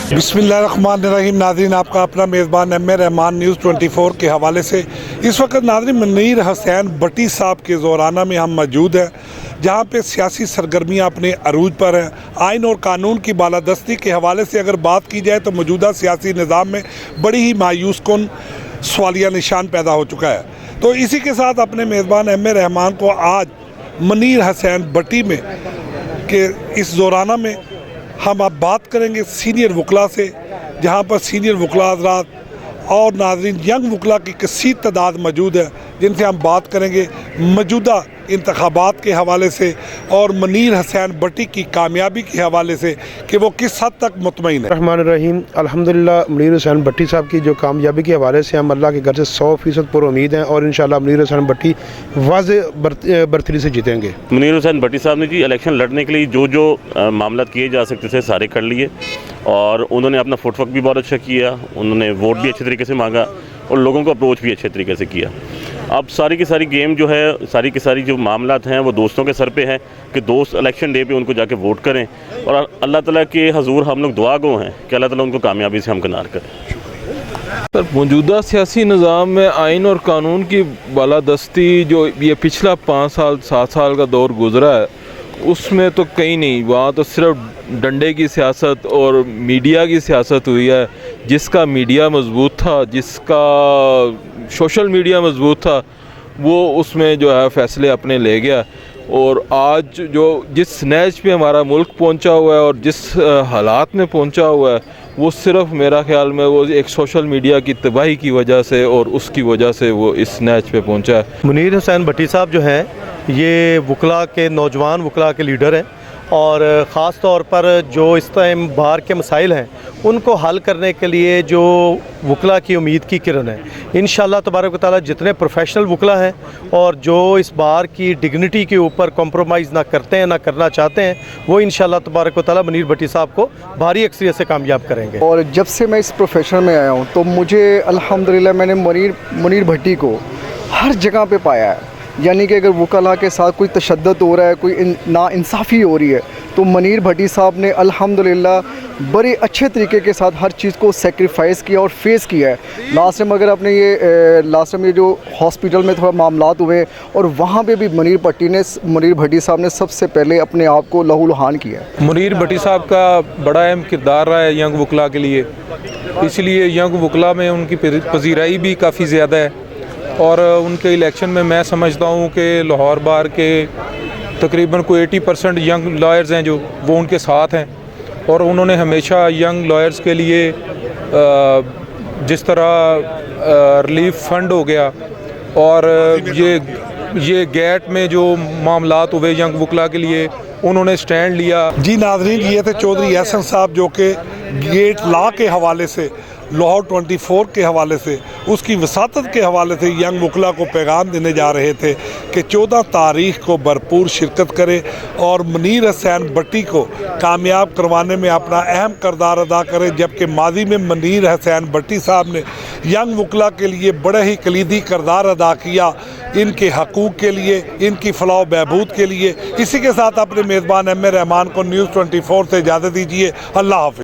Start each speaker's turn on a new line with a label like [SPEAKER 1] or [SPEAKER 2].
[SPEAKER 1] बिस्मिल्लाहिर्रहमानिर्रहीम। नाज़रीन, आपका अपना मेज़बान एम.ए. रहमान न्यूज़ 24 के हवाले से इस वक्त नाज़रीन मुनीर हुसैन भट्टी साहब के ज़ोराना में हम मौजूद हैं, जहाँ पे सियासी सरगर्मियाँ अपने अरूज पर हैं। आइन और कानून की बालादस्ती के हवाले से अगर बात की जाए तो मौजूदा सियासी निज़ाम में बड़ी ही मायूस कुन सवालिया निशान पैदा हो चुका है। तो इसी के साथ अपने मेज़बान एम.ए. रहमान को आज मुनीर हुसैन भट्टी में के इस ज़ोराना में हम अब बात करेंगे सीनियर वकला से, जहाँ पर सीनियर वकला हज़रात और नाज़रीन यंग वकला की कसीर तादाद मौजूद है, जिनसे हम बात करेंगे मौजूदा इंतखाबात के हवाले से और मुनीर हुसैन भट्टी की कामयाबी के हवाले से कि वो किस हद तक मुतमईन है।
[SPEAKER 2] रहमानिर्रहीम। अल्हम्दुलिल्लाह मुनीर हुसैन भट्टी साहब की जो कामयाबी के हवाले से हम अल्लाह के घर से 100% पुर उम्मीद हैं और इंशाल्लाह मुनीर हुसैन भट्टी वाज़ेह बर्तरी से जीतेंगे।
[SPEAKER 3] मुनीर हुसैन भट्टी साहब ने जी इलेक्शन लड़ने के लिए जो मामला किए जा सकते थे सारे कर लिए और उन्होंने अपना फुटवर्क भी बहुत अच्छा किया, उन्होंने वोट भी अच्छे तरीके से मांगा और लोगों को अप्रोच भी अच्छे तरीके से किया। अब सारी की सारी गेम जो है, सारी की सारी जो मामलात हैं वो दोस्तों के सर पे हैं कि दोस्त इलेक्शन डे पे उनको जाके वोट करें और अल्लाह ताला के हजूर हम लोग दुआ गो हैं कि अल्लाह ताला उनको कामयाबी से हमकिनार करें।
[SPEAKER 4] सर, मौजूदा सियासी निज़ाम में आइन और कानून की बालादस्ती जो ये पिछला 5 साल 7 साल का दौर गुजरा है, उसमें तो कहीं नहीं, वहाँ तो सिर्फ डंडे की सियासत और मीडिया की सियासत हुई है। जिसका मीडिया मजबूत था, जिसका सोशल मीडिया मजबूत था, वो उसमें जो है फ़ैसले अपने ले गया। और आज जो जिस नैज पे हमारा मुल्क पहुंचा हुआ है और जिस हालात में पहुंचा हुआ है, वो सिर्फ मेरा ख्याल में वो एक सोशल मीडिया की तबाही की वजह से और उसकी वजह से वो इस नैज पे पहुंचा है।
[SPEAKER 5] मुनीर हुसैन भट्टी साहब जो हैं ये वकला के नौजवान वकला के लीडर हैं और ख़ास तौर पर जो इस टाइम बाहर के मसाइल हैं उनको हल करने के लिए जो वकला की उम्मीद की किरण है। इंशाअल्लाह तबारक व तआला जितने प्रोफेशनल वकला हैं और जो इस बार की डिग्निटी के ऊपर कॉम्प्रोमाइज़ ना करते हैं ना करना चाहते हैं, वो इंशाअल्लाह तबारक व तआला मुनीर भट्टी साहब को भारी अक्सरियत से कामयाब करेंगे।
[SPEAKER 6] और जब से मैं इस प्रोफेशन में आया हूँ तो मुझे अल्हम्दुलिल्लाह मैंने मुनीर भट्टी को हर जगह पे पाया है। यानी कि अगर वकला के साथ कोई तशद्दुद हो रहा है, कोई नाइंसाफ़ी हो रही है, तो मुनीर भट्टी साहब ने अल्हम्दुलिल्लाह बड़े अच्छे तरीके के साथ हर चीज़ को सेक्रीफाइस किया और फेस किया है। लास्ट टाइम अगर आपने लास्ट टाइम ये जो हॉस्पिटल में थोड़ा मामलात हुए और वहाँ पे भी मुनीर भट्टी साहब ने सबसे पहले अपने आप को लहूलुहान किया।
[SPEAKER 7] मुनीर भट्टी साहब का बड़ा अहम किरदार रहा है यंग वकला के लिए, इसलिए यंग वकला में उनकी पजीराई भी काफ़ी ज़्यादा है। और उनके इलेक्शन में मैं समझता हूँ कि लाहौर बार के तकरीबन कोई 80% यंग लॉयर्स हैं जो वो उनके साथ हैं और उन्होंने हमेशा यंग लॉयर्स के लिए जिस तरह रिलीफ फंड हो गया और ये गेट में जो मामलात हुए यंग वकला के लिए उन्होंने स्टैंड लिया।
[SPEAKER 1] जी नाज़रीन, ये थे चौधरी एहसन साहब जो कि गेट लॉ के हवाले से, लाहौर 24 के हवाले से, उसकी वसातत के हवाले से यंग वकला को पैगाम देने जा रहे थे कि 14 तारीख को भरपूर शिरकत करे और मुनीर हुसैन भट्टी को कामयाब करवाने में अपना अहम किरदार अदा करे। जबकि माजी में मुनीर हुसैन भट्टी साहब ने यंग वकला के लिए बड़े ही कलीदी किरदार अदा किया, इनके हकूक़ के लिए, इनकी फलाह बहबूद के लिए। इसी के साथ अपने मेज़बान एम.ए. रहमान को न्यूज़ 24 से इजाज़त दीजिए। अल्लाह हाफ़िज़।